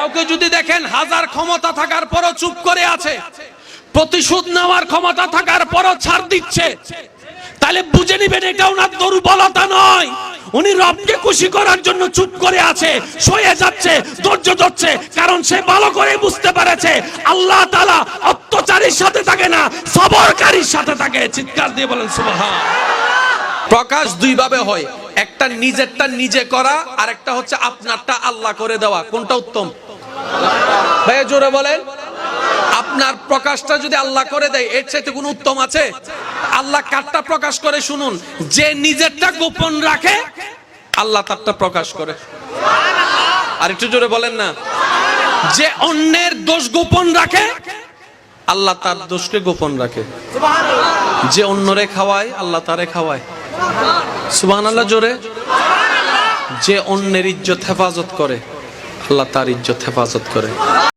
কাউকে যদি দেখেন হাজার ক্ষমতা থাকার পরও চুপ করে আছে, প্রতিশোধ নেওয়ার ক্ষমতা থাকার পরও ছাড় দিচ্ছে, তাহলে বুঝে নিবেন এটা ওনার দুর্বলতা নয়, উনি রবকে খুশি করার জন্য চুপ করে আছে, সয়ে যাচ্ছে, ধৈর্য ধরছে, কারণ সে ভালো করে বুঝতে পেরেছে আল্লাহ তাআলা অত্যাচারীর সাথে থাকে না, সবরকারীর সাথে থাকে। চিৎকার দিয়ে বলেন সুবহান। প্রকাশ দুই ভাবে হয়, একটা নিজেরটা নিজে করা, আর একটা হচ্ছে আপনারটা আল্লাহ করে দেওয়া। কোনটা উত্তম ভাই জোরে বলেন? আপনার প্রকাশটা যদি আল্লাহ করে দেয় এর চাইতে কোনো উত্তম আছে? আল্লাহ কারটা প্রকাশ করে শুনুন, যে নিজেরটা গোপন রাখে আল্লাহ তারটা প্রকাশ করে। আর একটু জোরে বলেন না। যে অন্যের দোষ গোপন রাখে আল্লাহ তার দোষকে গোপন রাখে। যে অন্যরে খাওয়ায় আল্লাহ তারে খাওয়ায়। সুবহানাল্লাহ জোরে। যে অন্যের ইজ্জত হেফাজত করে আল্লাহ তার ইজ্জত হেফাজত করে।